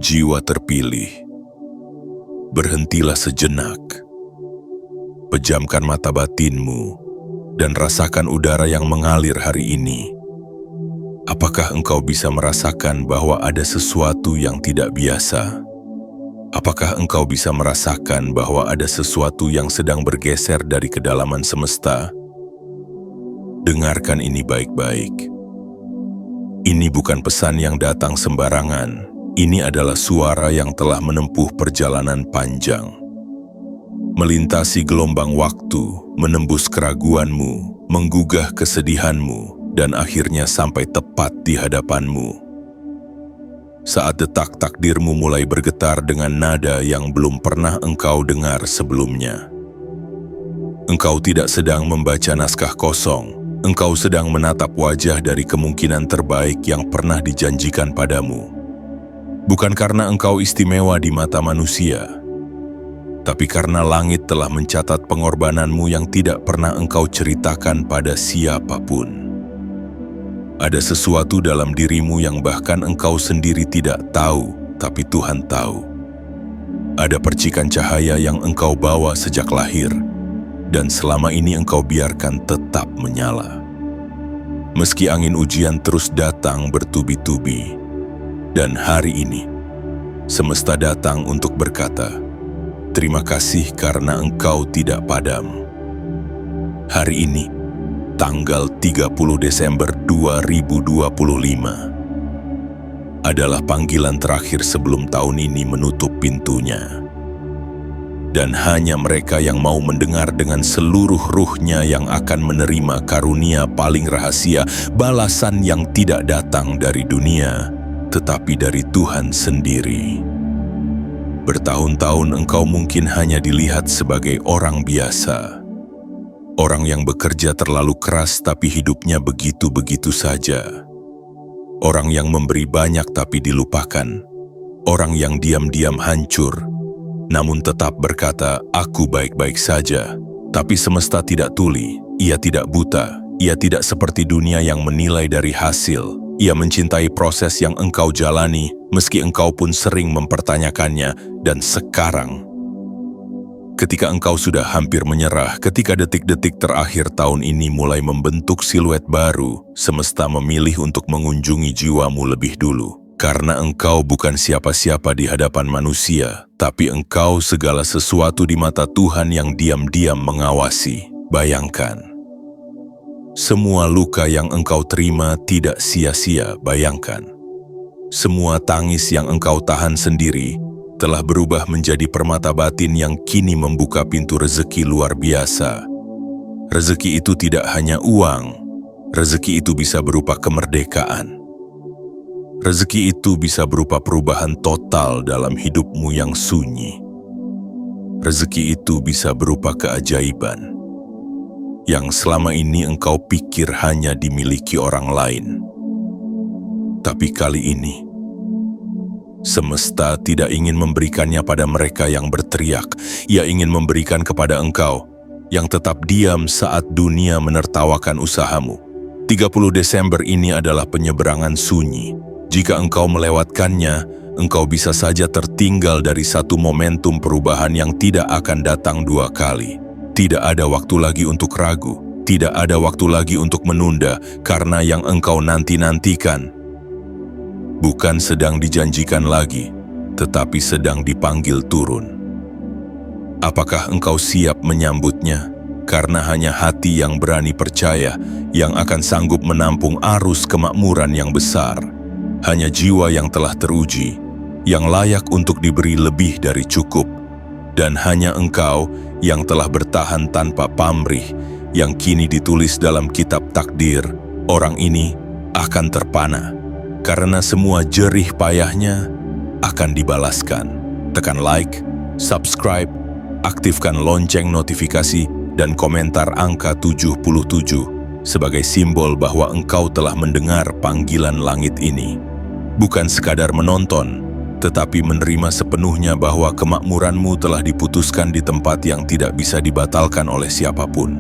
Jiwa terpilih, berhentilah sejenak. Pejamkan mata batinmu dan rasakan udara yang mengalir hari ini. Apakah engkau bisa merasakan bahwa ada sesuatu yang tidak biasa? Apakah engkau bisa merasakan bahwa ada sesuatu yang sedang bergeser dari kedalaman semesta? Dengarkan ini baik-baik. Ini bukan pesan yang datang sembarangan. Ini adalah suara yang telah menempuh perjalanan panjang. Melintasi gelombang waktu, menembus keraguanmu, menggugah kesedihanmu, dan akhirnya sampai tepat di hadapanmu. Saat detak takdirmu mulai bergetar dengan nada yang belum pernah engkau dengar sebelumnya. Engkau tidak sedang membaca naskah kosong, engkau sedang menatap wajah dari kemungkinan terbaik yang pernah dijanjikan padamu. Bukan karena engkau istimewa di mata manusia, tapi karena langit telah mencatat pengorbananmu yang tidak pernah engkau ceritakan pada siapapun. Ada sesuatu dalam dirimu yang bahkan engkau sendiri tidak tahu, tapi Tuhan tahu. Ada percikan cahaya yang engkau bawa sejak lahir, dan selama ini engkau biarkan tetap menyala. Meski angin ujian terus datang bertubi-tubi, dan hari ini, semesta datang untuk berkata, terima kasih karena engkau tidak padam. Hari ini, tanggal 30 Desember 2025, adalah panggilan terakhir sebelum tahun ini menutup pintunya. Dan hanya mereka yang mau mendengar dengan seluruh ruhnya yang akan menerima karunia paling rahasia, balasan yang tidak datang dari dunia, tetapi dari Tuhan sendiri. Bertahun-tahun engkau mungkin hanya dilihat sebagai orang biasa. Orang yang bekerja terlalu keras tapi hidupnya begitu-begitu saja. Orang yang memberi banyak tapi dilupakan. Orang yang diam-diam hancur, namun tetap berkata, aku baik-baik saja. Tapi semesta tidak tuli, ia tidak buta, ia tidak seperti dunia yang menilai dari hasil. Ia mencintai proses yang engkau jalani, meski engkau pun sering mempertanyakannya. Dan sekarang, ketika engkau sudah hampir menyerah, ketika detik-detik terakhir tahun ini mulai membentuk siluet baru, semesta memilih untuk mengunjungi jiwamu lebih dulu. Karena engkau bukan siapa-siapa di hadapan manusia, tapi engkau segala sesuatu di mata Tuhan yang diam-diam mengawasi. Bayangkan. Semua luka yang engkau terima tidak sia-sia, bayangkan. Semua tangis yang engkau tahan sendiri telah berubah menjadi permata batin yang kini membuka pintu rezeki luar biasa. Rezeki itu tidak hanya uang, rezeki itu bisa berupa kemerdekaan. Rezeki itu bisa berupa perubahan total dalam hidupmu yang sunyi. Rezeki itu bisa berupa keajaiban yang selama ini engkau pikir hanya dimiliki orang lain. Tapi kali ini, semesta tidak ingin memberikannya pada mereka yang berteriak. Ia ingin memberikan kepada engkau yang tetap diam saat dunia menertawakan usahamu. 30 Desember ini adalah penyeberangan sunyi. Jika engkau melewatkannya, engkau bisa saja tertinggal dari satu momentum perubahan yang tidak akan datang dua kali. Tidak ada waktu lagi untuk ragu, tidak ada waktu lagi untuk menunda, karena yang engkau nanti-nantikan bukan sedang dijanjikan lagi, tetapi sedang dipanggil turun. Apakah engkau siap menyambutnya? Karena hanya hati yang berani percaya yang akan sanggup menampung arus kemakmuran yang besar. Hanya jiwa yang telah teruji, yang layak untuk diberi lebih dari cukup. Dan hanya engkau yang telah bertahan tanpa pamrih, yang kini ditulis dalam kitab takdir, orang ini akan terpana. Karena semua jerih payahnya akan dibalaskan. Tekan like, subscribe, aktifkan lonceng notifikasi, dan komentar angka 77 sebagai simbol bahwa engkau telah mendengar panggilan langit ini. Bukan sekadar menonton, tetapi menerima sepenuhnya bahwa kemakmuranmu telah diputuskan di tempat yang tidak bisa dibatalkan oleh siapapun.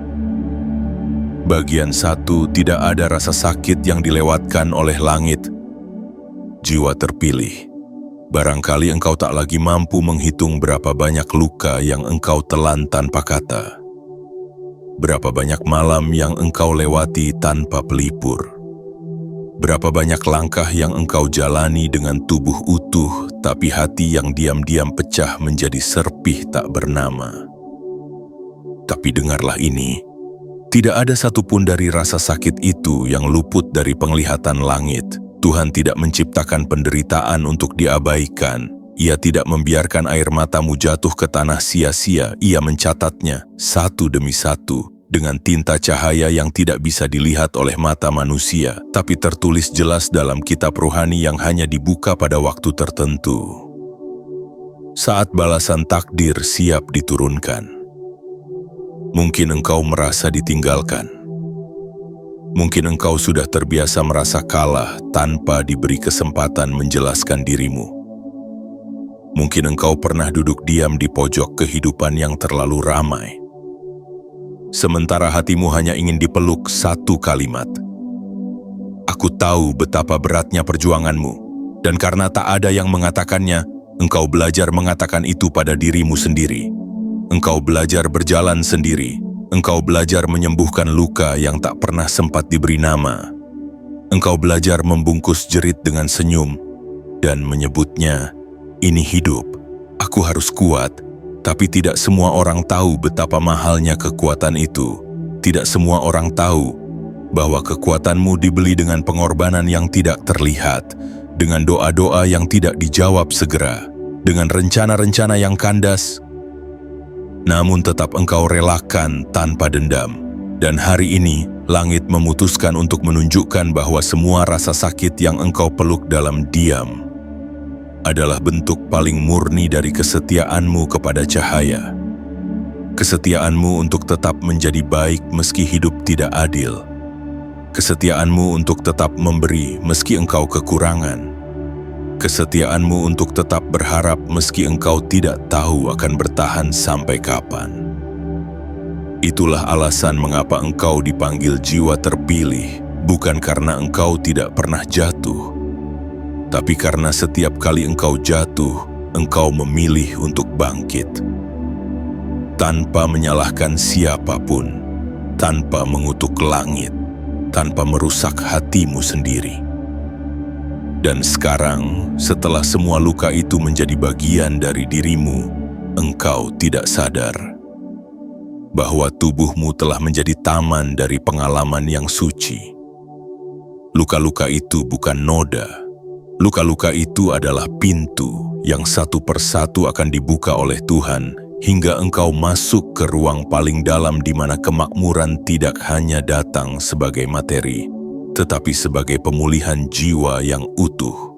Bagian 1, tidak ada rasa sakit yang dilewatkan oleh langit. Jiwa terpilih Barangkali engkau tak lagi mampu menghitung berapa banyak luka yang engkau telan tanpa kata. Berapa banyak malam yang engkau lewati tanpa pelipur. Berapa banyak langkah yang engkau jalani dengan tubuh utuh, tapi hati yang diam-diam pecah menjadi serpih tak bernama. Tapi dengarlah ini, tidak ada satupun dari rasa sakit itu yang luput dari penglihatan langit. Tuhan tidak menciptakan penderitaan untuk diabaikan. Ia tidak membiarkan air matamu jatuh ke tanah sia-sia. Ia mencatatnya satu demi satu dengan tinta cahaya yang tidak bisa dilihat oleh mata manusia, tapi tertulis jelas dalam kitab rohani yang hanya dibuka pada waktu tertentu. Saat balasan takdir siap diturunkan, mungkin engkau merasa ditinggalkan. Mungkin engkau sudah terbiasa merasa kalah tanpa diberi kesempatan menjelaskan dirimu. Mungkin engkau pernah duduk diam di pojok kehidupan yang terlalu ramai. Sementara hatimu hanya ingin dipeluk satu kalimat. Aku tahu betapa beratnya perjuanganmu, dan karena tak ada yang mengatakannya, engkau belajar mengatakan itu pada dirimu sendiri. Engkau belajar berjalan sendiri. Engkau belajar menyembuhkan luka yang tak pernah sempat diberi nama. Engkau belajar membungkus jerit dengan senyum dan menyebutnya, ini hidup, aku harus kuat. Tapi tidak semua orang tahu betapa mahalnya kekuatan itu. Tidak semua orang tahu bahwa kekuatanmu dibeli dengan pengorbanan yang tidak terlihat, dengan doa-doa yang tidak dijawab segera, dengan rencana-rencana yang kandas, namun tetap engkau relakan tanpa dendam. Dan hari ini, langit memutuskan untuk menunjukkan bahwa semua rasa sakit yang engkau peluk dalam diam adalah bentuk paling murni dari kesetiaanmu kepada cahaya. Kesetiaanmu untuk tetap menjadi baik meski hidup tidak adil. Kesetiaanmu untuk tetap memberi meski engkau kekurangan. Kesetiaanmu untuk tetap berharap meski engkau tidak tahu akan bertahan sampai kapan. Itulah alasan mengapa engkau dipanggil jiwa terpilih, bukan karena engkau tidak pernah jatuh, tapi karena setiap kali engkau jatuh, engkau memilih untuk bangkit. Tanpa menyalahkan siapapun, tanpa mengutuk langit, tanpa merusak hatimu sendiri. Dan sekarang, setelah semua luka itu menjadi bagian dari dirimu, engkau tidak sadar bahwa tubuhmu telah menjadi taman dari pengalaman yang suci. Luka-luka itu bukan noda. Luka-luka itu adalah pintu yang satu persatu akan dibuka oleh Tuhan hingga engkau masuk ke ruang paling dalam di mana kemakmuran tidak hanya datang sebagai materi, tetapi sebagai pemulihan jiwa yang utuh.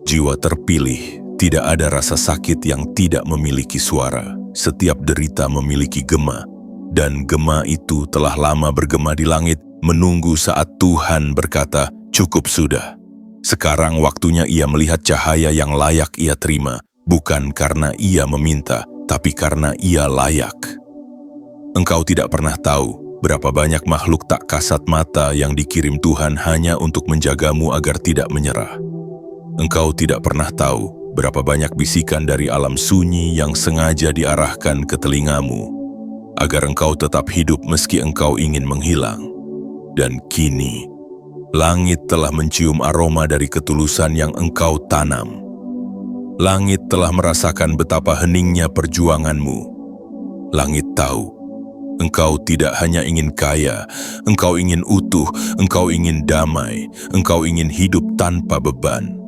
Jiwa terpilih, tidak ada rasa sakit yang tidak memiliki suara. Setiap derita memiliki gema, dan gema itu telah lama bergema di langit, menunggu saat Tuhan berkata, cukup sudah. Sekarang waktunya ia melihat cahaya yang layak ia terima, bukan karena ia meminta, tapi karena ia layak. Engkau tidak pernah tahu berapa banyak makhluk tak kasat mata yang dikirim Tuhan hanya untuk menjagamu agar tidak menyerah. Engkau tidak pernah tahu berapa banyak bisikan dari alam sunyi yang sengaja diarahkan ke telingamu, agar engkau tetap hidup meski engkau ingin menghilang. Dan kini, langit telah mencium aroma dari ketulusan yang engkau tanam. Langit telah merasakan betapa heningnya perjuanganmu. Langit tahu, engkau tidak hanya ingin kaya, engkau ingin utuh, engkau ingin damai, engkau ingin hidup tanpa beban,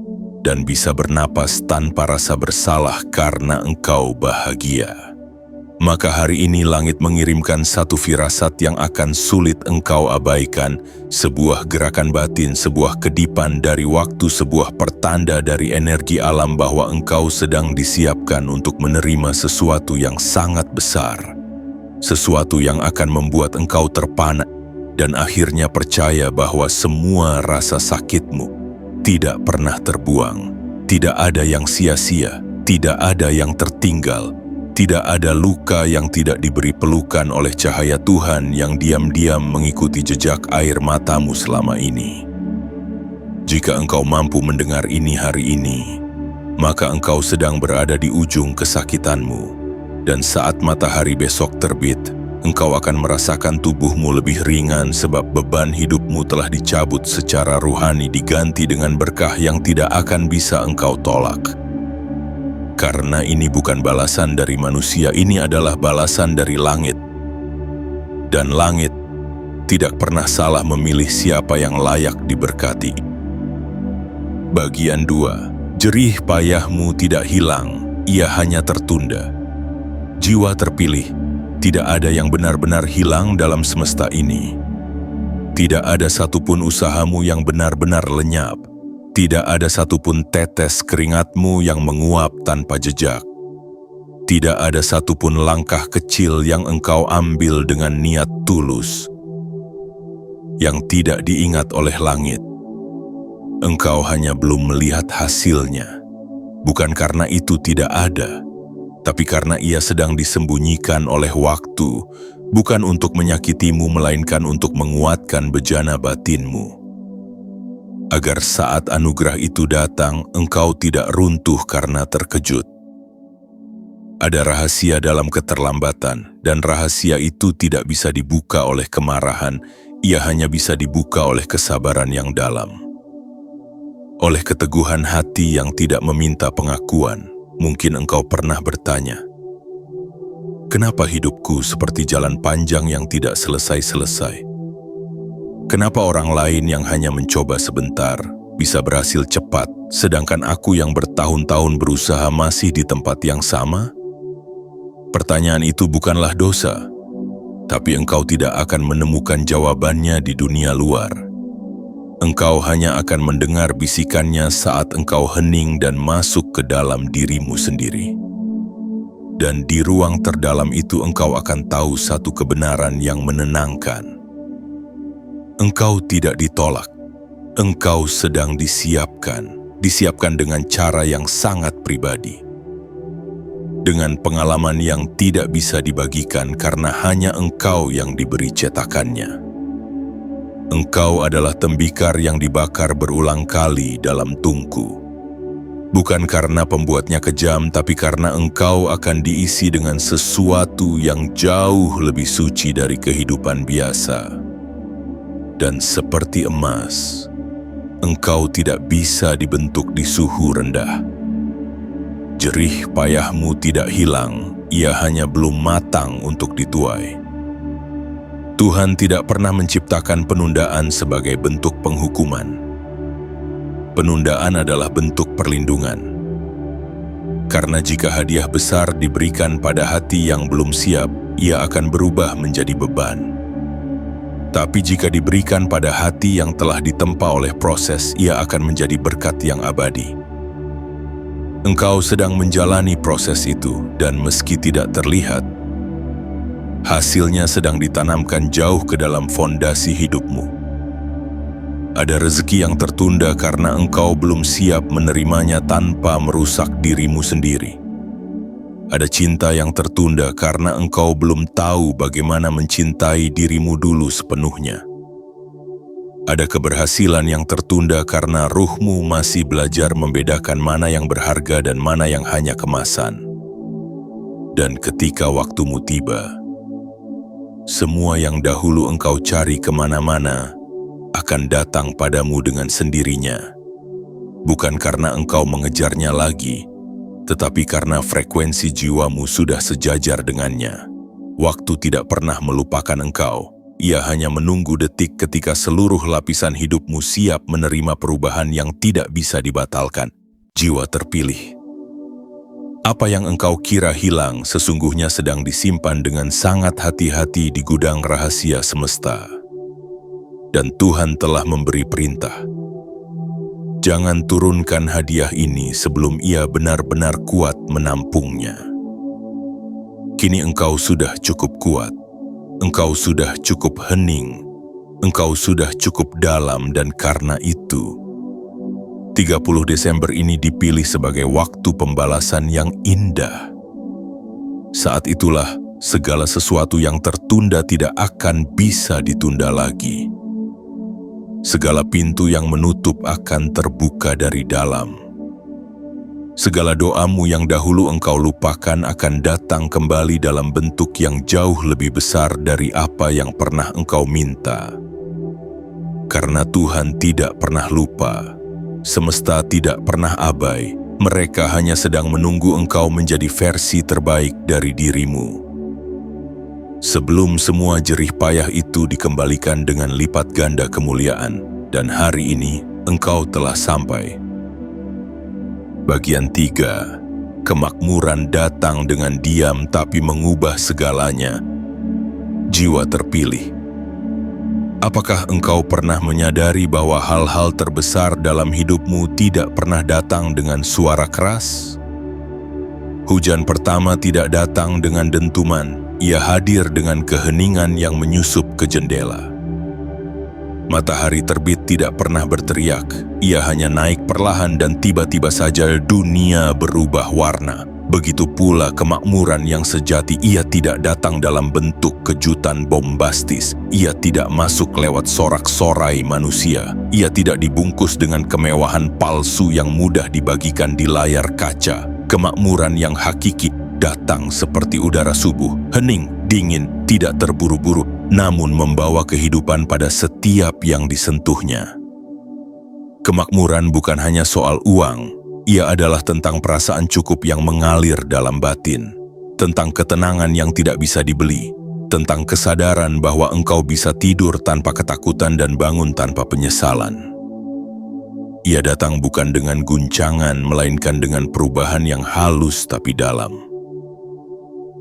dan bisa bernapas tanpa rasa bersalah karena engkau bahagia. Maka hari ini langit mengirimkan satu firasat yang akan sulit engkau abaikan, sebuah gerakan batin, sebuah kedipan dari waktu, sebuah pertanda dari energi alam bahwa engkau sedang disiapkan untuk menerima sesuatu yang sangat besar. Sesuatu yang akan membuat engkau terpana dan akhirnya percaya bahwa semua rasa sakitmu tidak pernah terbuang. Tidak ada yang sia-sia, tidak ada yang tertinggal, tidak ada luka yang tidak diberi pelukan oleh cahaya Tuhan yang diam-diam mengikuti jejak air matamu selama ini. Jika engkau mampu mendengar ini hari ini, maka engkau sedang berada di ujung kesakitanmu. Dan saat matahari besok terbit, engkau akan merasakan tubuhmu lebih ringan sebab beban hidupmu telah dicabut secara ruhani diganti dengan berkah yang tidak akan bisa engkau tolak. Karena ini bukan balasan dari manusia, ini adalah balasan dari langit. Dan langit tidak pernah salah memilih siapa yang layak diberkati. Bagian 2. Jerih payahmu tidak hilang, ia hanya tertunda. Jiwa terpilih, tidak ada yang benar-benar hilang dalam semesta ini. Tidak ada satupun usahamu yang benar-benar lenyap. Tidak ada satupun tetes keringatmu yang menguap tanpa jejak. Tidak ada satupun langkah kecil yang engkau ambil dengan niat tulus, yang tidak diingat oleh langit. Engkau hanya belum melihat hasilnya. Bukan karena itu tidak ada, tapi karena ia sedang disembunyikan oleh waktu, bukan untuk menyakitimu, melainkan untuk menguatkan bejana batinmu. Agar saat anugerah itu datang, engkau tidak runtuh karena terkejut. Ada rahasia dalam keterlambatan, dan rahasia itu tidak bisa dibuka oleh kemarahan, ia hanya bisa dibuka oleh kesabaran yang dalam. Oleh keteguhan hati yang tidak meminta pengakuan. Mungkin engkau pernah bertanya, kenapa hidupku seperti jalan panjang yang tidak selesai-selesai? Kenapa orang lain yang hanya mencoba sebentar bisa berhasil cepat, sedangkan aku yang bertahun-tahun berusaha masih di tempat yang sama? Pertanyaan itu bukanlah dosa, tapi engkau tidak akan menemukan jawabannya di dunia luar. Engkau hanya akan mendengar bisikannya saat engkau hening dan masuk ke dalam dirimu sendiri. Dan di ruang terdalam itu engkau akan tahu satu kebenaran yang menenangkan. Engkau tidak ditolak, engkau sedang disiapkan dengan cara yang sangat pribadi. Dengan pengalaman yang tidak bisa dibagikan karena hanya engkau yang diberi cetakannya. Engkau adalah tembikar yang dibakar berulang kali dalam tungku. Bukan karena pembuatnya kejam, tapi karena engkau akan diisi dengan sesuatu yang jauh lebih suci dari kehidupan biasa. Dan seperti emas, engkau tidak bisa dibentuk di suhu rendah. Jerih payahmu tidak hilang, ia hanya belum matang untuk dituai. Tuhan tidak pernah menciptakan penundaan sebagai bentuk penghukuman. Penundaan adalah bentuk perlindungan. Karena jika hadiah besar diberikan pada hati yang belum siap, ia akan berubah menjadi beban. Tapi jika diberikan pada hati yang telah ditempa oleh proses, ia akan menjadi berkat yang abadi. Engkau sedang menjalani proses itu, dan meski tidak terlihat, hasilnya sedang ditanamkan jauh ke dalam fondasi hidupmu. Ada rezeki yang tertunda karena engkau belum siap menerimanya tanpa merusak dirimu sendiri. Ada cinta yang tertunda karena engkau belum tahu bagaimana mencintai dirimu dulu sepenuhnya. Ada keberhasilan yang tertunda karena ruhmu masih belajar membedakan mana yang berharga dan mana yang hanya kemasan. Dan ketika waktumu tiba, semua yang dahulu engkau cari kemana-mana akan datang padamu dengan sendirinya. Bukan karena engkau mengejarnya lagi, tetapi karena frekuensi jiwamu sudah sejajar dengannya. Waktu tidak pernah melupakan engkau. Ia hanya menunggu detik ketika seluruh lapisan hidupmu siap menerima perubahan yang tidak bisa dibatalkan. Jiwa terpilih. Apa yang engkau kira hilang sesungguhnya sedang disimpan dengan sangat hati-hati di gudang rahasia semesta. Dan Tuhan telah memberi perintah. Jangan turunkan hadiah ini sebelum ia benar-benar kuat menampungnya. Kini engkau sudah cukup kuat. Engkau sudah cukup hening. Engkau sudah cukup dalam, dan karena itu 30 Desember ini dipilih sebagai waktu pembalasan yang indah. Saat itulah segala sesuatu yang tertunda tidak akan bisa ditunda lagi. Segala pintu yang menutup akan terbuka dari dalam. Segala doamu yang dahulu engkau lupakan akan datang kembali dalam bentuk yang jauh lebih besar dari apa yang pernah engkau minta. Karena Tuhan tidak pernah lupa, semesta tidak pernah abai, mereka hanya sedang menunggu engkau menjadi versi terbaik dari dirimu. Sebelum semua jerih payah itu dikembalikan dengan lipat ganda kemuliaan, dan hari ini engkau telah sampai. Bagian 3. Kemakmuran datang dengan diam tapi mengubah segalanya. Jiwa terpilih. Apakah engkau pernah menyadari bahwa hal-hal terbesar dalam hidupmu tidak pernah datang dengan suara keras? Hujan pertama tidak datang dengan dentuman, ia hadir dengan keheningan yang menyusup ke jendela. Matahari terbit tidak pernah berteriak, ia hanya naik perlahan dan tiba-tiba saja dunia berubah warna. Begitu pula kemakmuran yang sejati, ia tidak datang dalam bentuk kejutan bombastis, ia tidak masuk lewat sorak-sorai manusia, ia tidak dibungkus dengan kemewahan palsu yang mudah dibagikan di layar kaca. Kemakmuran yang hakiki datang seperti udara subuh, hening, dingin, tidak terburu-buru, namun membawa kehidupan pada setiap yang disentuhnya. Kemakmuran bukan hanya soal uang, ia adalah tentang perasaan cukup yang mengalir dalam batin, tentang ketenangan yang tidak bisa dibeli, tentang kesadaran bahwa engkau bisa tidur tanpa ketakutan dan bangun tanpa penyesalan. Ia datang bukan dengan guncangan, melainkan dengan perubahan yang halus tapi dalam.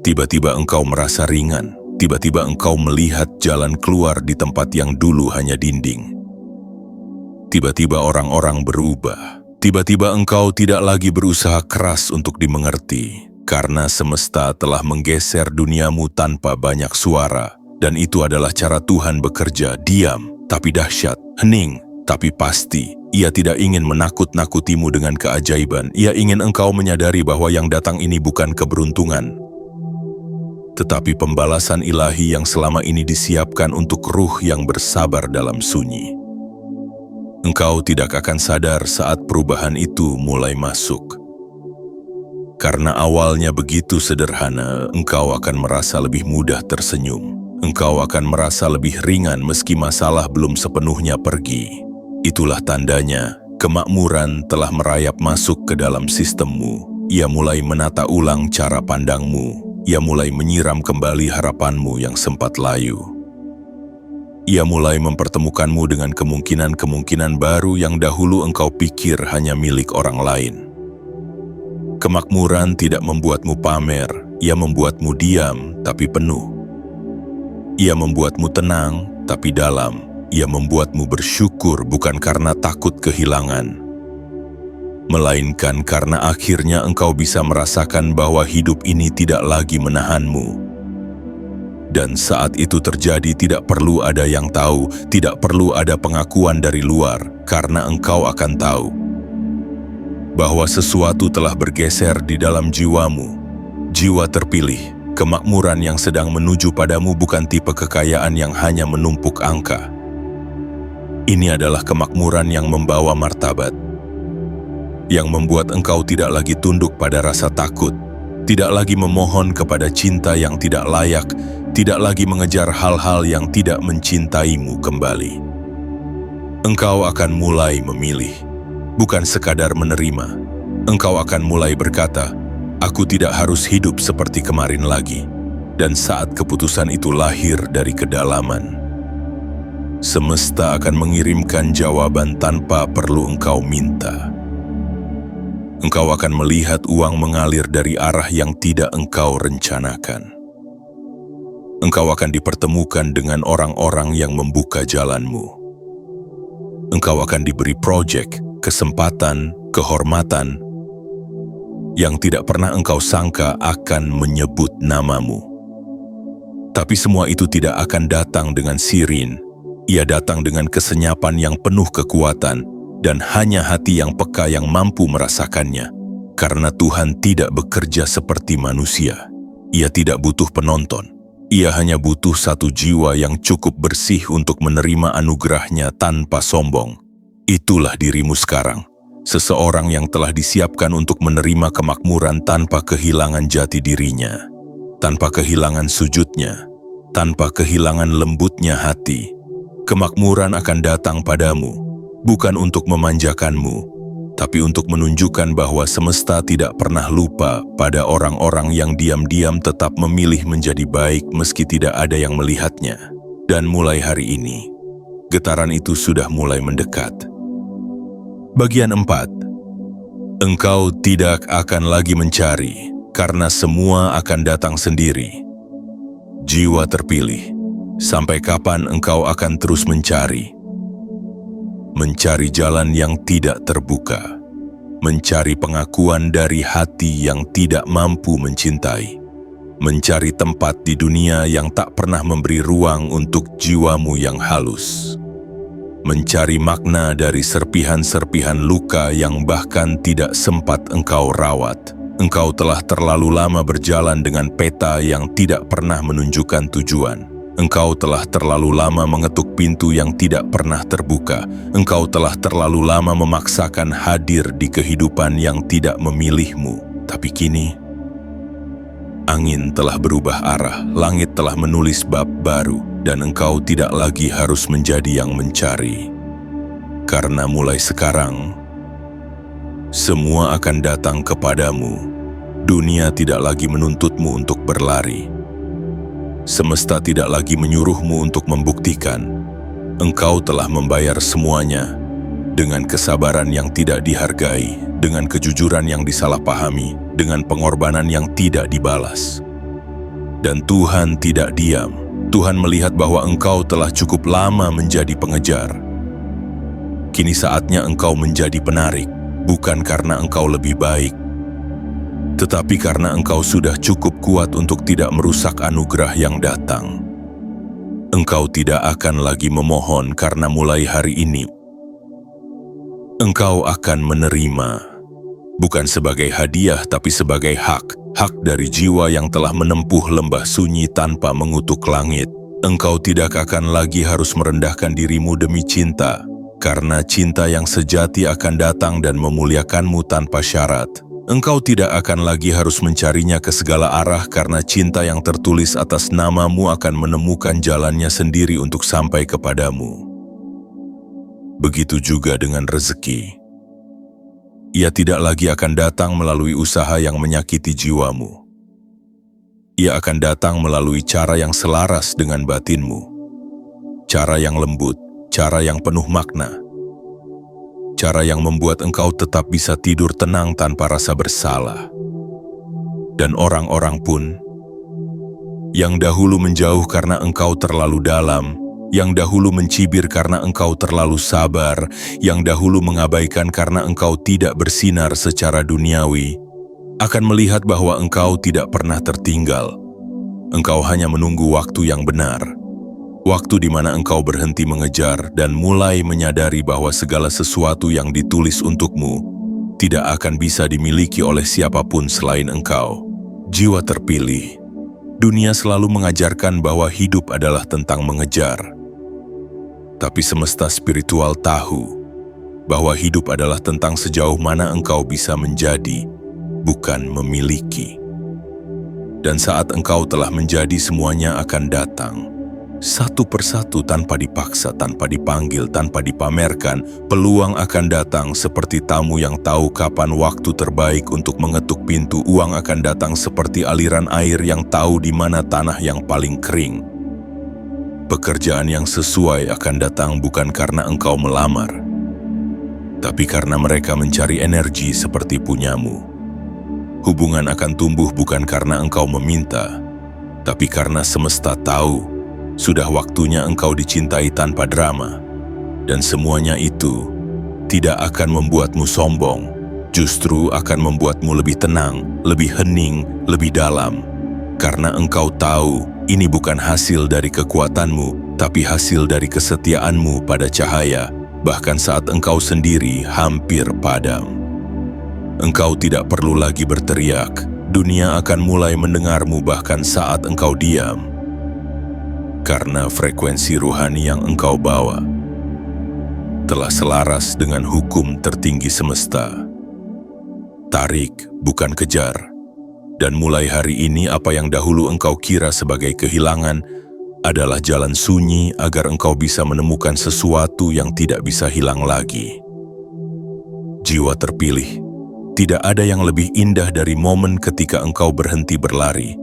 Tiba-tiba engkau merasa ringan, tiba-tiba engkau melihat jalan keluar di tempat yang dulu hanya dinding. Tiba-tiba orang-orang berubah. Tiba-tiba engkau tidak lagi berusaha keras untuk dimengerti, karena semesta telah menggeser duniamu tanpa banyak suara. Dan itu adalah cara Tuhan bekerja, diam, tapi dahsyat, hening, tapi pasti. Ia tidak ingin menakut-nakutimu dengan keajaiban. Ia ingin engkau menyadari bahwa yang datang ini bukan keberuntungan, tetapi pembalasan ilahi yang selama ini disiapkan untuk ruh yang bersabar dalam sunyi. Engkau tidak akan sadar saat perubahan itu mulai masuk. Karena awalnya begitu sederhana, engkau akan merasa lebih mudah tersenyum. Engkau akan merasa lebih ringan meski masalah belum sepenuhnya pergi. Itulah tandanya, kemakmuran telah merayap masuk ke dalam sistemmu. Ia mulai menata ulang cara pandangmu. Ia mulai menyiram kembali harapanmu yang sempat layu. Ia mulai mempertemukanmu dengan kemungkinan-kemungkinan baru yang dahulu engkau pikir hanya milik orang lain. Kemakmuran tidak membuatmu pamer, ia membuatmu diam tapi penuh. Ia membuatmu tenang tapi dalam, ia membuatmu bersyukur bukan karena takut kehilangan, melainkan karena akhirnya engkau bisa merasakan bahwa hidup ini tidak lagi menahanmu. Dan saat itu terjadi tidak perlu ada yang tahu, tidak perlu ada pengakuan dari luar, karena engkau akan tahu bahwa sesuatu telah bergeser di dalam jiwamu. Jiwa terpilih, kemakmuran yang sedang menuju padamu bukan tipe kekayaan yang hanya menumpuk angka. Ini adalah kemakmuran yang membawa martabat, yang membuat engkau tidak lagi tunduk pada rasa takut, tidak lagi memohon kepada cinta yang tidak layak, tidak lagi mengejar hal-hal yang tidak mencintaimu kembali. Engkau akan mulai memilih, bukan sekadar menerima. Engkau akan mulai berkata, aku tidak harus hidup seperti kemarin lagi. Dan saat keputusan itu lahir dari kedalaman, semesta akan mengirimkan jawaban tanpa perlu engkau minta. Engkau akan melihat uang mengalir dari arah yang tidak engkau rencanakan. Engkau akan dipertemukan dengan orang-orang yang membuka jalanmu. Engkau akan diberi proyek, kesempatan, kehormatan yang tidak pernah engkau sangka akan menyebut namamu. Tapi semua itu tidak akan datang dengan sirin. Ia datang dengan kesenyapan yang penuh kekuatan, dan hanya hati yang peka yang mampu merasakannya. Karena Tuhan tidak bekerja seperti manusia. Ia tidak butuh penonton. Ia hanya butuh satu jiwa yang cukup bersih untuk menerima anugerahnya tanpa sombong. Itulah dirimu sekarang. seseorang yang telah disiapkan untuk menerima kemakmuran tanpa kehilangan jati dirinya, tanpa kehilangan sujudnya, tanpa kehilangan lembutnya hati. Kemakmuran akan datang padamu, bukan untuk memanjakanmu, tapi untuk menunjukkan bahwa semesta tidak pernah lupa pada orang-orang yang diam-diam tetap memilih menjadi baik meski tidak ada yang melihatnya. Dan mulai hari ini, getaran itu sudah mulai mendekat. Bagian 4. Engkau tidak akan lagi mencari, karena semua akan datang sendiri. Jiwa terpilih, sampai kapan engkau akan terus mencari? Mencari jalan yang tidak terbuka, mencari pengakuan dari hati yang tidak mampu mencintai, mencari tempat di dunia yang tak pernah memberi ruang untuk jiwamu yang halus, mencari makna dari serpihan-serpihan luka yang bahkan tidak sempat engkau rawat. Engkau telah terlalu lama berjalan dengan peta yang tidak pernah menunjukkan tujuan. Engkau telah terlalu lama mengetuk pintu yang tidak pernah terbuka. Engkau telah terlalu lama memaksakan hadir di kehidupan yang tidak memilihmu. Tapi kini, angin telah berubah arah, langit telah menulis bab baru, dan engkau tidak lagi harus menjadi yang mencari. Karena mulai sekarang, semua akan datang kepadamu. Dunia tidak lagi menuntutmu untuk berlari. Semesta tidak lagi menyuruhmu untuk membuktikan. Engkau telah membayar semuanya dengan kesabaran yang tidak dihargai, dengan kejujuran yang disalahpahami, dengan pengorbanan yang tidak dibalas. Dan Tuhan tidak diam. Tuhan melihat bahwa engkau telah cukup lama menjadi pengejar. Kini saatnya engkau menjadi penarik, bukan karena engkau lebih baik, tetapi karena engkau sudah cukup kuat untuk tidak merusak anugerah yang datang. Engkau tidak akan lagi memohon karena mulai hari ini, engkau akan menerima, bukan sebagai hadiah tapi sebagai hak dari jiwa yang telah menempuh lembah sunyi tanpa mengutuk langit. Engkau tidak akan lagi harus merendahkan dirimu demi cinta, karena cinta yang sejati akan datang dan memuliakanmu tanpa syarat. Engkau tidak akan lagi harus mencarinya ke segala arah karena cinta yang tertulis atas namamu akan menemukan jalannya sendiri untuk sampai kepadamu. Begitu juga dengan rezeki. Ia tidak lagi akan datang melalui usaha yang menyakiti jiwamu. Ia akan datang melalui cara yang selaras dengan batinmu. Cara yang lembut, cara yang penuh makna. Cara yang membuat engkau tetap bisa tidur tenang tanpa rasa bersalah. Dan orang-orang pun yang dahulu menjauh karena engkau terlalu dalam, yang dahulu mencibir karena engkau terlalu sabar, yang dahulu mengabaikan karena engkau tidak bersinar secara duniawi, akan melihat bahwa engkau tidak pernah tertinggal. Engkau hanya menunggu waktu yang benar. Waktu di mana engkau berhenti mengejar dan mulai menyadari bahwa segala sesuatu yang ditulis untukmu tidak akan bisa dimiliki oleh siapapun selain engkau. Jiwa terpilih, dunia selalu mengajarkan bahwa hidup adalah tentang mengejar. Tapi semesta spiritual tahu bahwa hidup adalah tentang sejauh mana engkau bisa menjadi, bukan memiliki. Dan saat engkau telah menjadi, semuanya akan datang. Satu persatu tanpa dipaksa, tanpa dipanggil, tanpa dipamerkan, peluang akan datang seperti tamu yang tahu kapan waktu terbaik untuk mengetuk pintu. Uang akan datang seperti aliran air yang tahu di mana tanah yang paling kering. Pekerjaan yang sesuai akan datang bukan karena engkau melamar, tapi karena mereka mencari energi seperti punyamu. Hubungan akan tumbuh bukan karena engkau meminta, tapi karena semesta tahu sudah waktunya engkau dicintai tanpa drama. Dan semuanya itu tidak akan membuatmu sombong, justru akan membuatmu lebih tenang, lebih hening, lebih dalam. Karena engkau tahu ini bukan hasil dari kekuatanmu, tapi hasil dari kesetiaanmu pada cahaya, bahkan saat engkau sendiri hampir padam. Engkau tidak perlu lagi berteriak, dunia akan mulai mendengarmu bahkan saat engkau diam. Karena frekuensi ruhani yang engkau bawa telah selaras dengan hukum tertinggi semesta. Tarik, bukan kejar. Dan mulai hari ini apa yang dahulu engkau kira sebagai kehilangan adalah jalan sunyi agar engkau bisa menemukan sesuatu yang tidak bisa hilang lagi. Jiwa terpilih, tidak ada yang lebih indah dari momen ketika engkau berhenti berlari,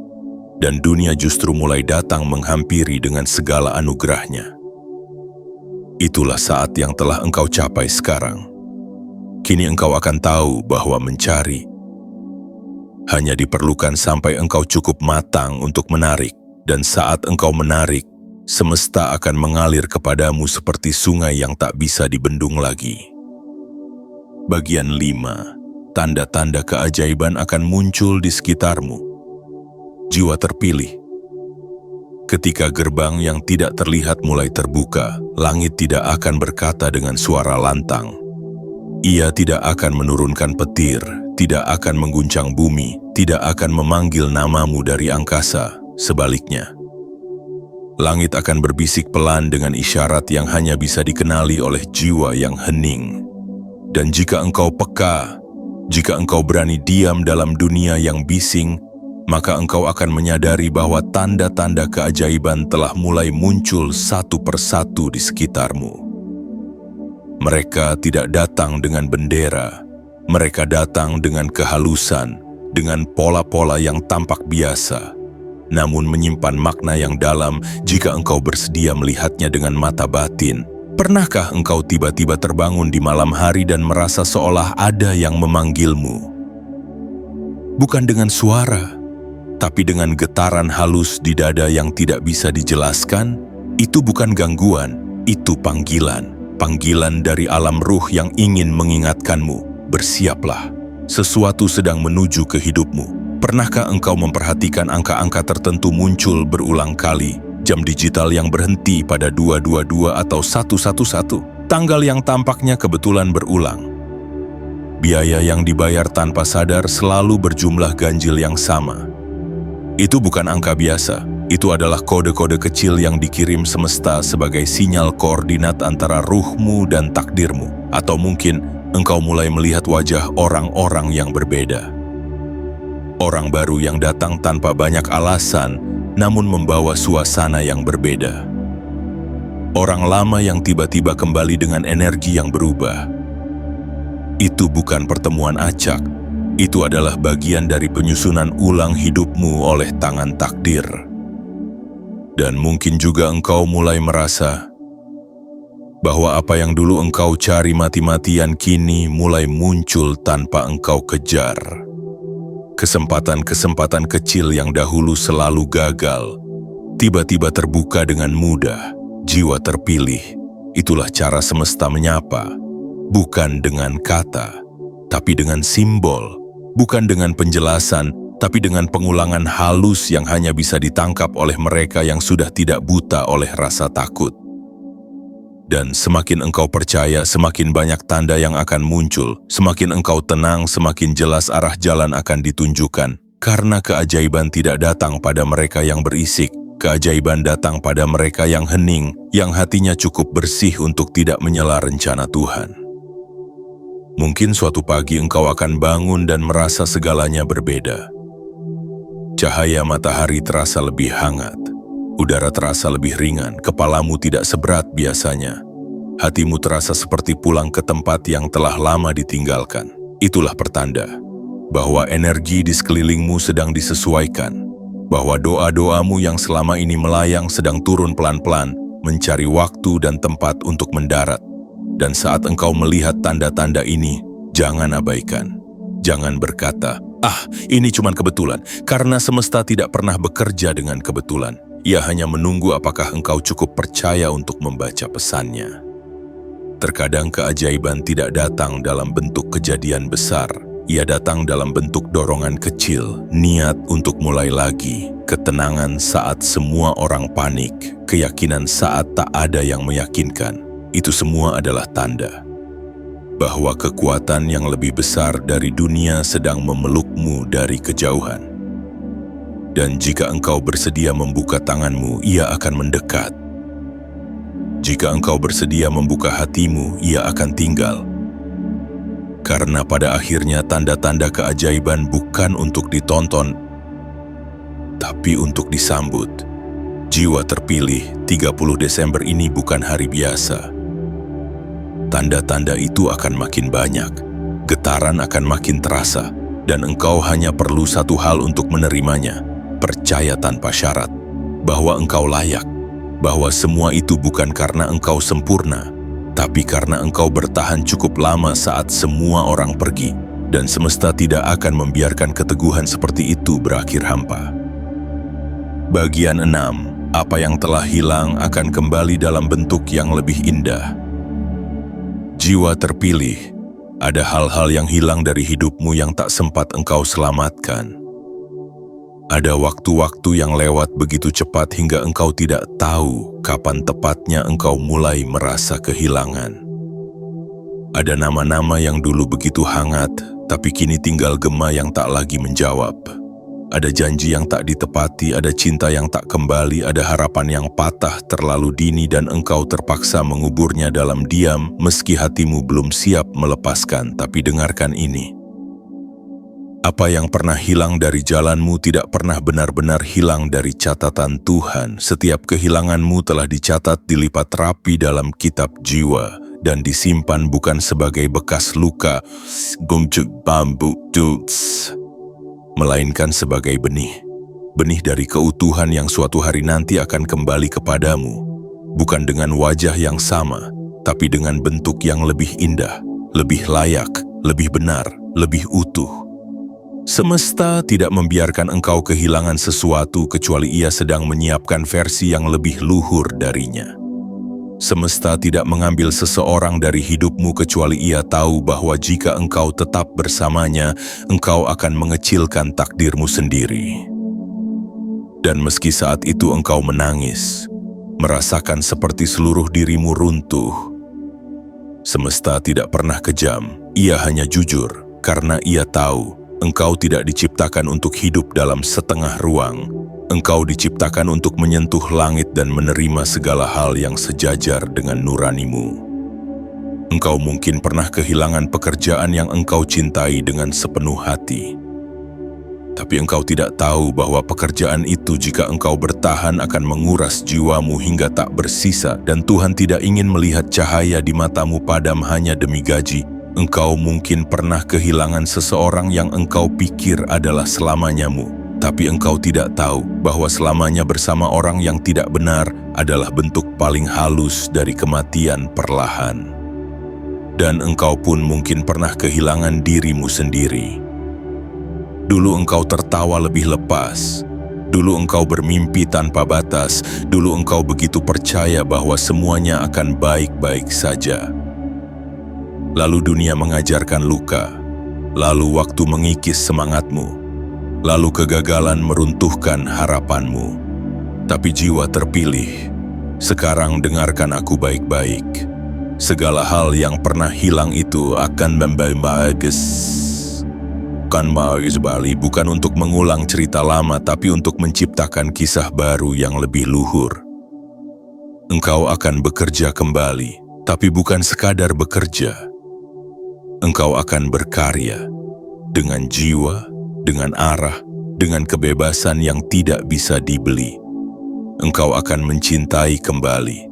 dan dunia justru mulai datang menghampiri dengan segala anugerahnya. Itulah saat yang telah engkau capai sekarang. Kini engkau akan tahu bahwa mencari hanya diperlukan sampai engkau cukup matang untuk menarik, dan saat engkau menarik, semesta akan mengalir kepadamu seperti sungai yang tak bisa dibendung lagi. Bagian 5. Tanda-tanda keajaiban akan muncul di sekitarmu. Jiwa terpilih. Ketika gerbang yang tidak terlihat mulai terbuka, langit tidak akan berkata dengan suara lantang. Ia tidak akan menurunkan petir, tidak akan mengguncang bumi, tidak akan memanggil namamu dari angkasa. Sebaliknya, langit akan berbisik pelan dengan isyarat yang hanya bisa dikenali oleh jiwa yang hening. Dan jika engkau peka, jika engkau berani diam dalam dunia yang bising, maka engkau akan menyadari bahwa tanda-tanda keajaiban telah mulai muncul satu persatu di sekitarmu. Mereka tidak datang dengan bendera, mereka datang dengan kehalusan, dengan pola-pola yang tampak biasa, namun menyimpan makna yang dalam jika engkau bersedia melihatnya dengan mata batin. Pernahkah engkau tiba-tiba terbangun di malam hari dan merasa seolah ada yang memanggilmu? Bukan dengan suara, tapi dengan getaran halus di dada yang tidak bisa dijelaskan. Itu bukan gangguan, itu panggilan. Panggilan dari alam ruh yang ingin mengingatkanmu, bersiaplah, sesuatu sedang menuju ke hidupmu. Pernahkah engkau memperhatikan angka-angka tertentu muncul berulang kali? Jam digital yang berhenti pada 222 atau 111, tanggal yang tampaknya kebetulan berulang. Biaya yang dibayar tanpa sadar selalu berjumlah ganjil yang sama. Itu bukan angka biasa, itu adalah kode-kode kecil yang dikirim semesta sebagai sinyal koordinat antara ruhmu dan takdirmu. Atau mungkin engkau mulai melihat wajah orang-orang yang berbeda. Orang baru yang datang tanpa banyak alasan, namun membawa suasana yang berbeda. Orang lama yang tiba-tiba kembali dengan energi yang berubah. Itu bukan pertemuan acak, itu adalah bagian dari penyusunan ulang hidupmu oleh tangan takdir. Dan mungkin juga engkau mulai merasa bahwa apa yang dulu engkau cari mati-matian kini mulai muncul tanpa engkau kejar. Kesempatan-kesempatan kecil yang dahulu selalu gagal, tiba-tiba terbuka dengan mudah. Jiwa terpilih, itulah cara semesta menyapa. Bukan dengan kata, tapi dengan simbol. Bukan dengan penjelasan, tapi dengan pengulangan halus yang hanya bisa ditangkap oleh mereka yang sudah tidak buta oleh rasa takut. Dan semakin engkau percaya, semakin banyak tanda yang akan muncul. Semakin engkau tenang, semakin jelas arah jalan akan ditunjukkan. Karena keajaiban tidak datang pada mereka yang berisik. Keajaiban datang pada mereka yang hening, yang hatinya cukup bersih untuk tidak menyela rencana Tuhan. Mungkin suatu pagi engkau akan bangun dan merasa segalanya berbeda. Cahaya matahari terasa lebih hangat. Udara terasa lebih ringan, kepalamu tidak seberat biasanya. Hatimu terasa seperti pulang ke tempat yang telah lama ditinggalkan. Itulah pertanda bahwa energi di sekelilingmu sedang disesuaikan, bahwa doa-doamu yang selama ini melayang sedang turun pelan-pelan, mencari waktu dan tempat untuk mendarat. Dan saat engkau melihat tanda-tanda ini, jangan abaikan. Jangan berkata, ini cuma kebetulan, karena semesta tidak pernah bekerja dengan kebetulan. Ia hanya menunggu apakah engkau cukup percaya untuk membaca pesannya. Terkadang keajaiban tidak datang dalam bentuk kejadian besar. Ia datang dalam bentuk dorongan kecil, niat untuk mulai lagi, ketenangan saat semua orang panik, keyakinan saat tak ada yang meyakinkan. Itu semua adalah tanda bahwa kekuatan yang lebih besar dari dunia sedang memelukmu dari kejauhan. Dan jika engkau bersedia membuka tanganmu, ia akan mendekat. Jika engkau bersedia membuka hatimu, ia akan tinggal. Karena pada akhirnya tanda-tanda keajaiban bukan untuk ditonton, tapi untuk disambut. Jiwa terpilih, 30 Desember ini bukan hari biasa. Tanda-tanda itu akan makin banyak, getaran akan makin terasa, dan engkau hanya perlu satu hal untuk menerimanya. Percaya tanpa syarat bahwa engkau layak, bahwa semua itu bukan karena engkau sempurna, tapi karena engkau bertahan cukup lama saat semua orang pergi, dan semesta tidak akan membiarkan keteguhan seperti itu berakhir hampa. Bagian 6. Apa yang telah hilang akan kembali dalam bentuk yang lebih indah. Jiwa terpilih, ada hal-hal yang hilang dari hidupmu yang tak sempat engkau selamatkan. Ada waktu-waktu yang lewat begitu cepat hingga engkau tidak tahu kapan tepatnya engkau mulai merasa kehilangan. Ada nama-nama yang dulu begitu hangat, tapi kini tinggal gema yang tak lagi menjawab. Ada janji yang tak ditepati, ada cinta yang tak kembali, ada harapan yang patah terlalu dini dan engkau terpaksa menguburnya dalam diam meski hatimu belum siap melepaskan. Tapi dengarkan ini. Apa yang pernah hilang dari jalanmu tidak pernah benar-benar hilang dari catatan Tuhan. Setiap kehilanganmu telah dicatat, dilipat rapi dalam kitab jiwa, dan disimpan bukan sebagai bekas luka, melainkan sebagai benih. Benih dari keutuhan yang suatu hari nanti akan kembali kepadamu. Bukan dengan wajah yang sama, tapi dengan bentuk yang lebih indah, lebih layak, lebih benar, lebih utuh. Semesta tidak membiarkan engkau kehilangan sesuatu kecuali ia sedang menyiapkan versi yang lebih luhur darinya. Semesta tidak mengambil seseorang dari hidupmu kecuali ia tahu bahwa jika engkau tetap bersamanya, engkau akan mengecilkan takdirmu sendiri. Dan meski saat itu engkau menangis, merasakan seperti seluruh dirimu runtuh, semesta tidak pernah kejam, ia hanya jujur karena ia tahu engkau tidak diciptakan untuk hidup dalam setengah ruang. Engkau diciptakan untuk menyentuh langit dan menerima segala hal yang sejajar dengan nuranimu. Engkau mungkin pernah kehilangan pekerjaan yang engkau cintai dengan sepenuh hati. Tapi engkau tidak tahu bahwa pekerjaan itu jika engkau bertahan akan menguras jiwamu hingga tak bersisa, dan Tuhan tidak ingin melihat cahaya di matamu padam hanya demi gaji. Engkau mungkin pernah kehilangan seseorang yang engkau pikir adalah selamanyamu. Tapi engkau tidak tahu bahwa selamanya bersama orang yang tidak benar adalah bentuk paling halus dari kematian perlahan. Dan engkau pun mungkin pernah kehilangan dirimu sendiri. Dulu engkau tertawa lebih lepas. Dulu engkau bermimpi tanpa batas. Dulu engkau begitu percaya bahwa semuanya akan baik-baik saja. Lalu dunia mengajarkan luka. Lalu waktu mengikis semangatmu. Lalu kegagalan meruntuhkan harapanmu. Tapi jiwa terpilih, sekarang dengarkan aku baik-baik. Segala hal yang pernah hilang itu akan kembali, bukan untuk mengulang cerita lama, tapi untuk menciptakan kisah baru yang lebih luhur. Engkau akan bekerja kembali, tapi bukan sekadar bekerja. Engkau akan berkarya dengan jiwa, dengan arah, dengan kebebasan yang tidak bisa dibeli. Engkau akan mencintai kembali,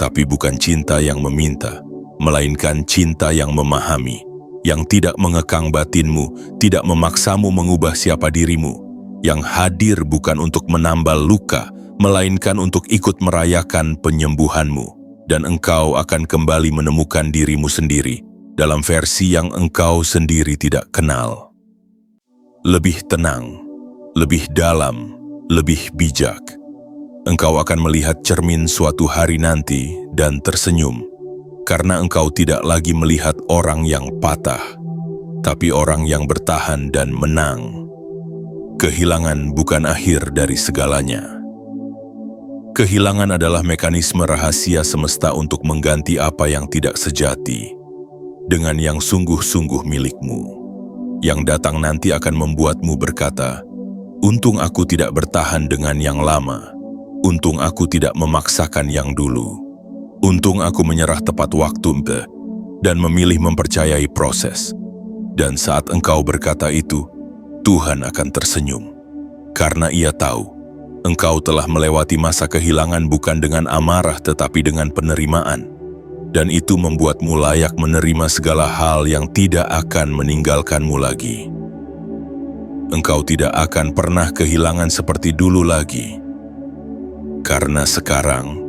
tapi bukan cinta yang meminta, melainkan cinta yang memahami, yang tidak mengekang batinmu, tidak memaksamu mengubah siapa dirimu, yang hadir bukan untuk menambal luka, melainkan untuk ikut merayakan penyembuhanmu. Dan engkau akan kembali menemukan dirimu sendiri, dalam versi yang engkau sendiri tidak kenal. Lebih tenang, lebih dalam, lebih bijak. Engkau akan melihat cermin suatu hari nanti dan tersenyum, karena engkau tidak lagi melihat orang yang patah, tapi orang yang bertahan dan menang. Kehilangan bukan akhir dari segalanya. Kehilangan adalah mekanisme rahasia semesta untuk mengganti apa yang tidak sejati dengan yang sungguh-sungguh milikmu. Yang datang nanti akan membuatmu berkata, "Untung aku tidak bertahan dengan yang lama. Untung aku tidak memaksakan yang dulu." Untung aku menyerah tepat waktu, dan memilih mempercayai proses. Dan saat engkau berkata itu, Tuhan akan tersenyum. Karena Ia tahu, engkau telah melewati masa kehilangan bukan dengan amarah tetapi dengan penerimaan. Dan itu membuatmu layak menerima segala hal yang tidak akan meninggalkanmu lagi. Engkau tidak akan pernah kehilangan seperti dulu lagi. Karena sekarang,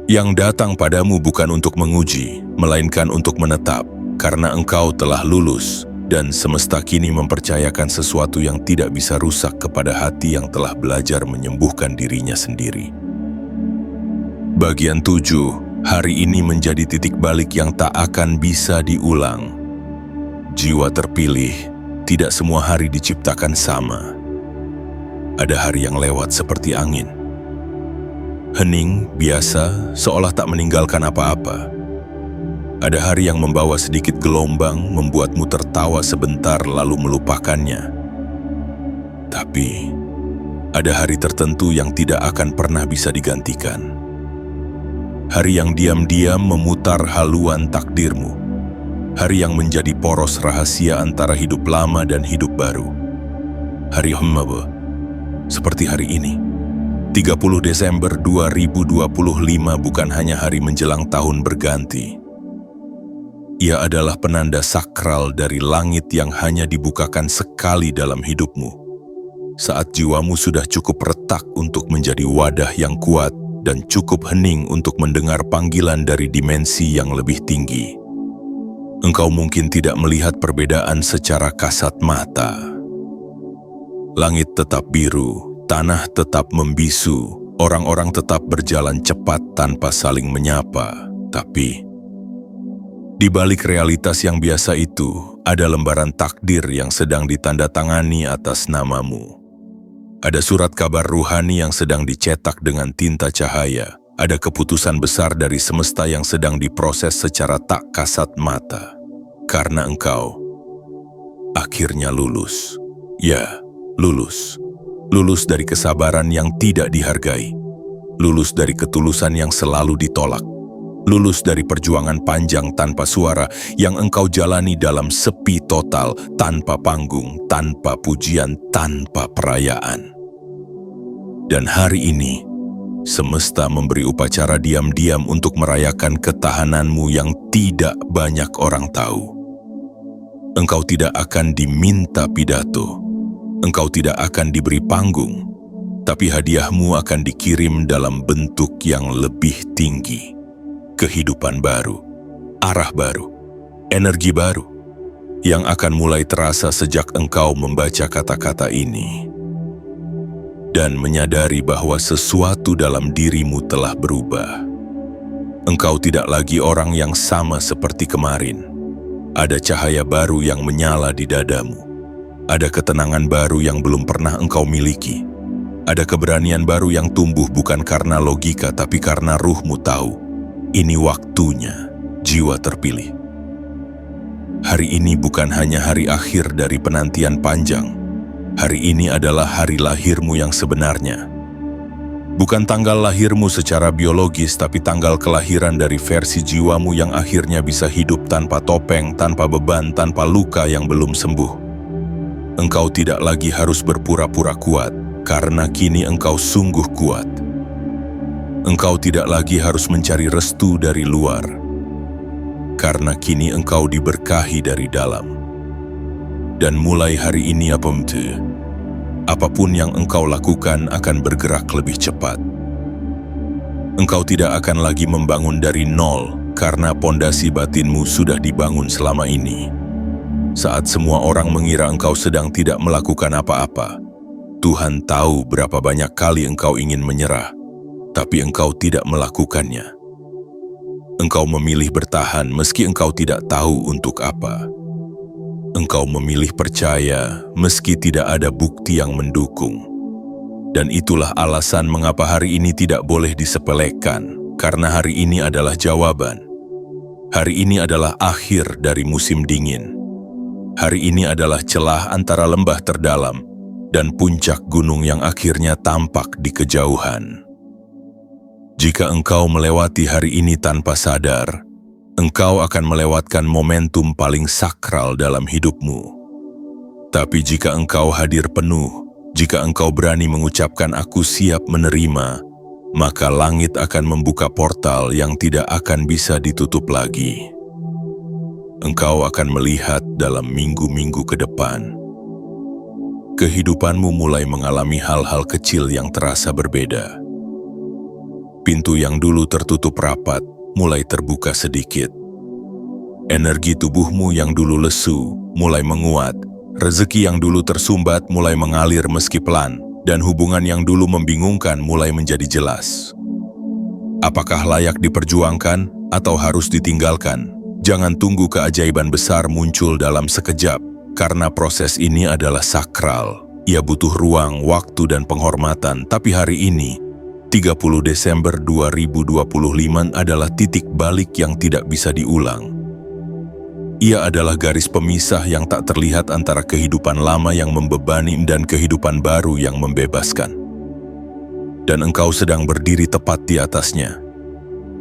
yang datang padamu bukan untuk menguji, melainkan untuk menetap, karena engkau telah lulus, dan semesta kini mempercayakan sesuatu yang tidak bisa rusak kepada hati yang telah belajar menyembuhkan dirinya sendiri. Bagian 7, hari ini menjadi titik balik yang tak akan bisa diulang. Jiwa terpilih, tidak semua hari diciptakan sama. Ada hari yang lewat seperti angin. Hening, biasa, seolah tak meninggalkan apa-apa. Ada hari yang membawa sedikit gelombang, membuatmu tertawa sebentar lalu melupakannya. Tapi, ada hari tertentu yang tidak akan pernah bisa digantikan. Hari yang diam-diam memutar haluan takdirmu. Hari yang menjadi poros rahasia antara hidup lama dan hidup baru. Hari Hemmaba, seperti hari ini. 30 Desember 2025 bukan hanya hari menjelang tahun berganti. Ia adalah penanda sakral dari langit yang hanya dibukakan sekali dalam hidupmu. Saat jiwamu sudah cukup retak untuk menjadi wadah yang kuat dan cukup hening untuk mendengar panggilan dari dimensi yang lebih tinggi. Engkau mungkin tidak melihat perbedaan secara kasat mata. Langit tetap biru, tanah tetap membisu, orang-orang tetap berjalan cepat tanpa saling menyapa. Tapi, di balik realitas yang biasa itu, ada lembaran takdir yang sedang ditandatangani atas namamu. Ada surat kabar ruhani yang sedang dicetak dengan tinta cahaya. Ada keputusan besar dari semesta yang sedang diproses secara tak kasat mata. Karena engkau akhirnya lulus. Ya, lulus. Lulus dari kesabaran yang tidak dihargai. Lulus dari ketulusan yang selalu ditolak. Lulus dari perjuangan panjang tanpa suara yang engkau jalani dalam sepi total, tanpa panggung, tanpa pujian, tanpa perayaan. Dan hari ini, semesta memberi upacara diam-diam untuk merayakan ketahananmu yang tidak banyak orang tahu. Engkau tidak akan diminta pidato. Engkau tidak akan diberi panggung, tapi hadiahmu akan dikirim dalam bentuk yang lebih tinggi. Kehidupan baru, arah baru, energi baru, yang akan mulai terasa sejak engkau membaca kata-kata ini. Dan menyadari bahwa sesuatu dalam dirimu telah berubah. Engkau tidak lagi orang yang sama seperti kemarin. Ada cahaya baru yang menyala di dadamu. Ada ketenangan baru yang belum pernah engkau miliki. Ada keberanian baru yang tumbuh bukan karena logika, tapi karena ruhmu tahu. Ini waktunya, jiwa terpilih. Hari ini bukan hanya hari akhir dari penantian panjang. Hari ini adalah hari lahirmu yang sebenarnya. Bukan tanggal lahirmu secara biologis, tapi tanggal kelahiran dari versi jiwamu yang akhirnya bisa hidup tanpa topeng, tanpa beban, tanpa luka yang belum sembuh. Engkau tidak lagi harus berpura-pura kuat, karena kini engkau sungguh kuat. Engkau tidak lagi harus mencari restu dari luar, karena kini engkau diberkahi dari dalam. Dan mulai hari ini apapun yang engkau lakukan akan bergerak lebih cepat. Engkau tidak akan lagi membangun dari nol, karena pondasi batinmu sudah dibangun selama ini. Saat semua orang mengira engkau sedang tidak melakukan apa-apa, Tuhan tahu berapa banyak kali engkau ingin menyerah, tapi engkau tidak melakukannya. Engkau memilih bertahan meski engkau tidak tahu untuk apa. Engkau memilih percaya meski tidak ada bukti yang mendukung. Dan itulah alasan mengapa hari ini tidak boleh disepelekan, karena hari ini adalah jawaban. Hari ini adalah akhir dari musim dingin. Hari ini adalah celah antara lembah terdalam dan puncak gunung yang akhirnya tampak di kejauhan. Jika engkau melewati hari ini tanpa sadar, engkau akan melewatkan momentum paling sakral dalam hidupmu. Tapi jika engkau hadir penuh, jika engkau berani mengucapkan "Aku siap menerima", maka langit akan membuka portal yang tidak akan bisa ditutup lagi. Engkau akan melihat dalam minggu-minggu ke depan. Kehidupanmu mulai mengalami hal-hal kecil yang terasa berbeda. Pintu yang dulu tertutup rapat mulai terbuka sedikit. Energi tubuhmu yang dulu lesu mulai menguat. Rezeki yang dulu tersumbat mulai mengalir meski pelan, dan hubungan yang dulu membingungkan mulai menjadi jelas. Apakah layak diperjuangkan atau harus ditinggalkan? Jangan tunggu keajaiban besar muncul dalam sekejap, karena proses ini adalah sakral. Ia butuh ruang, waktu, dan penghormatan. Tapi hari ini, 30 Desember 2025 adalah titik balik yang tidak bisa diulang. Ia adalah garis pemisah yang tak terlihat antara kehidupan lama yang membebani dan kehidupan baru yang membebaskan. Dan engkau sedang berdiri tepat di atasnya.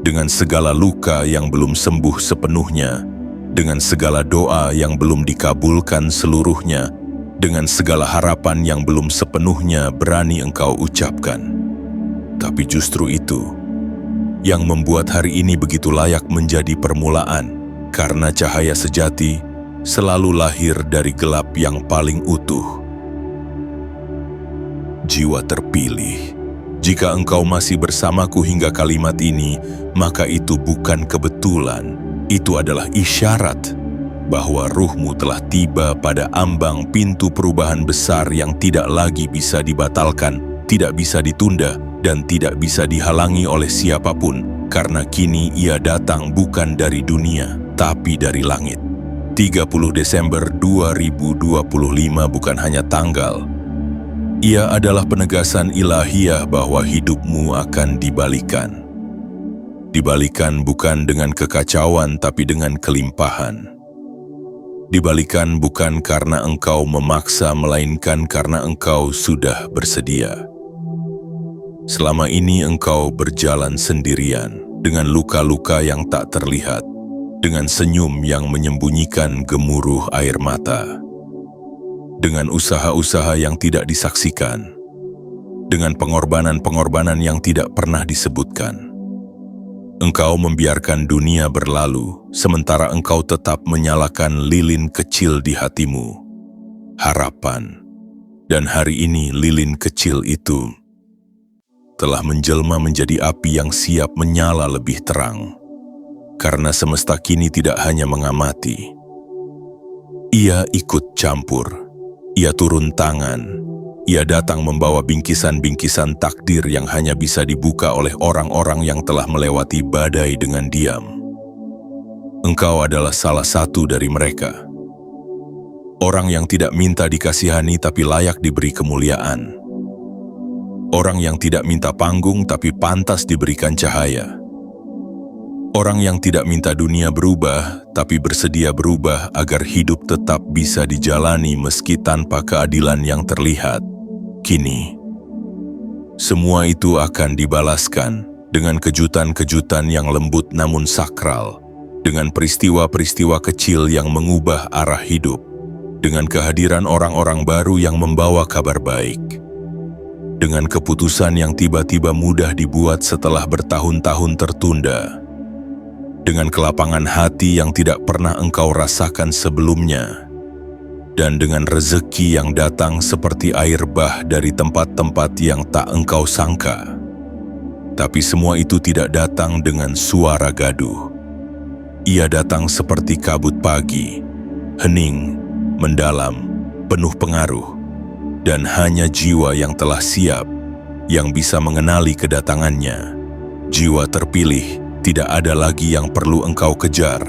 Dengan segala luka yang belum sembuh sepenuhnya, dengan segala doa yang belum dikabulkan seluruhnya, dengan segala harapan yang belum sepenuhnya berani engkau ucapkan. Tapi justru itu yang membuat hari ini begitu layak menjadi permulaan, karena cahaya sejati selalu lahir dari gelap yang paling utuh. Jiwa terpilih. Jika engkau masih bersamaku hingga kalimat ini, maka itu bukan kebetulan. Itu adalah isyarat bahwa ruhmu telah tiba pada ambang pintu perubahan besar yang tidak lagi bisa dibatalkan, tidak bisa ditunda, dan tidak bisa dihalangi oleh siapapun, karena kini ia datang bukan dari dunia, tapi dari langit. 30 Desember 2025 bukan hanya tanggal. Ia adalah penegasan ilahiyah bahwa hidupmu akan dibalikan. Dibalikan bukan dengan kekacauan, tapi dengan kelimpahan. Dibalikan bukan karena engkau memaksa, melainkan karena engkau sudah bersedia. Selama ini engkau berjalan sendirian, dengan luka-luka yang tak terlihat, dengan senyum yang menyembunyikan gemuruh air mata, dengan usaha-usaha yang tidak disaksikan, dengan pengorbanan-pengorbanan yang tidak pernah disebutkan. Engkau membiarkan dunia berlalu, sementara engkau tetap menyalakan lilin kecil di hatimu, harapan. Dan hari ini lilin kecil itu telah menjelma menjadi api yang siap menyala lebih terang. Karena semesta kini tidak hanya mengamati, ia ikut campur. Ia turun tangan. Ia datang membawa bingkisan-bingkisan takdir yang hanya bisa dibuka oleh orang-orang yang telah melewati badai dengan diam. Engkau adalah salah satu dari mereka. Orang yang tidak minta dikasihani tapi layak diberi kemuliaan. Orang yang tidak minta panggung tapi pantas diberikan cahaya. Orang yang tidak minta dunia berubah, tapi bersedia berubah agar hidup tetap bisa dijalani meski tanpa keadilan yang terlihat. Kini, semua itu akan dibalaskan dengan kejutan-kejutan yang lembut namun sakral, dengan peristiwa-peristiwa kecil yang mengubah arah hidup, dengan kehadiran orang-orang baru yang membawa kabar baik, dengan keputusan yang tiba-tiba mudah dibuat setelah bertahun-tahun tertunda, dengan kelapangan hati yang tidak pernah engkau rasakan sebelumnya, dan dengan rezeki yang datang seperti air bah dari tempat-tempat yang tak engkau sangka. Tapi semua itu tidak datang dengan suara gaduh. Ia datang seperti kabut pagi, hening, mendalam, penuh pengaruh, dan hanya jiwa yang telah siap yang bisa mengenali kedatangannya. Jiwa terpilih. Tidak ada lagi yang perlu engkau kejar.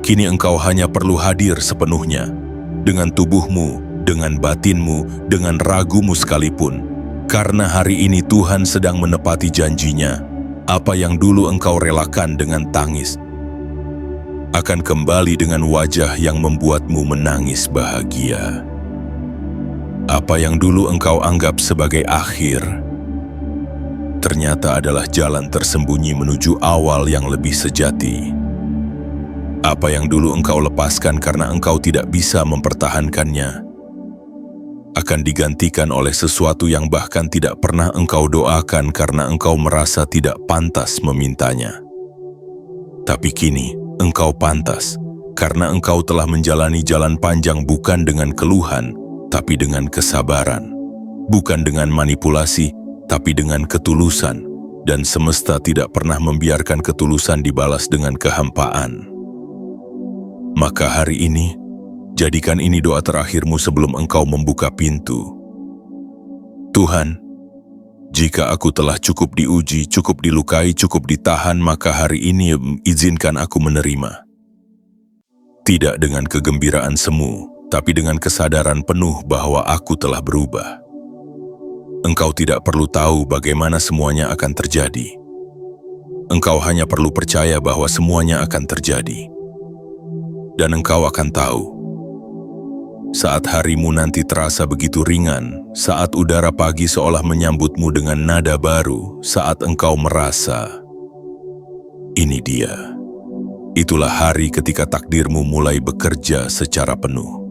Kini engkau hanya perlu hadir sepenuhnya. Dengan tubuhmu, dengan batinmu, dengan ragumu sekalipun. Karena hari ini Tuhan sedang menepati janjinya. Apa yang dulu engkau relakan dengan tangis akan kembali dengan wajah yang membuatmu menangis bahagia. Apa yang dulu engkau anggap sebagai akhir ternyata adalah jalan tersembunyi menuju awal yang lebih sejati. Apa yang dulu engkau lepaskan karena engkau tidak bisa mempertahankannya, akan digantikan oleh sesuatu yang bahkan tidak pernah engkau doakan karena engkau merasa tidak pantas memintanya. Tapi kini, engkau pantas, karena engkau telah menjalani jalan panjang bukan dengan keluhan, tapi dengan kesabaran. Bukan dengan manipulasi, tapi dengan ketulusan, dan semesta tidak pernah membiarkan ketulusan dibalas dengan kehampaan. Maka hari ini, jadikan ini doa terakhirmu sebelum engkau membuka pintu. Tuhan, jika aku telah cukup diuji, cukup dilukai, cukup ditahan, maka hari ini izinkan aku menerima. Tidak dengan kegembiraan semu, tapi dengan kesadaran penuh bahwa aku telah berubah. Engkau tidak perlu tahu bagaimana semuanya akan terjadi. Engkau hanya perlu percaya bahwa semuanya akan terjadi. Dan engkau akan tahu, saat harimu nanti terasa begitu ringan, saat udara pagi seolah menyambutmu dengan nada baru, saat engkau merasa, ini dia. Itulah hari ketika takdirmu mulai bekerja secara penuh.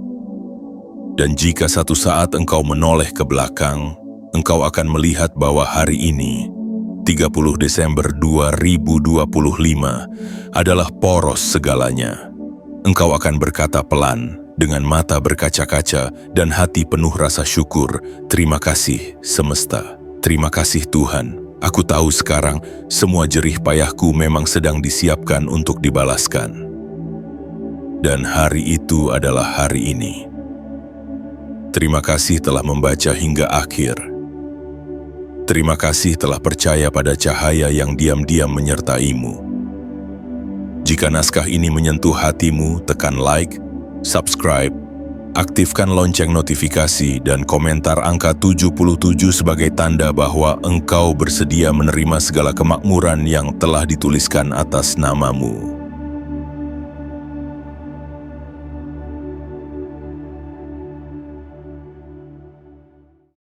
Dan jika satu saat engkau menoleh ke belakang, engkau akan melihat bahwa hari ini, 30 Desember 2025, adalah poros segalanya. Engkau akan berkata pelan, dengan mata berkaca-kaca dan hati penuh rasa syukur, terima kasih semesta, terima kasih Tuhan. Aku tahu sekarang semua jerih payahku memang sedang disiapkan untuk dibalaskan. Dan hari itu adalah hari ini. Terima kasih telah membaca hingga akhir. Terima kasih telah percaya pada cahaya yang diam-diam menyertaimu. Jika naskah ini menyentuh hatimu, tekan like, subscribe, aktifkan lonceng notifikasi dan komentar angka 77 sebagai tanda bahwa engkau bersedia menerima segala kemakmuran yang telah dituliskan atas namamu.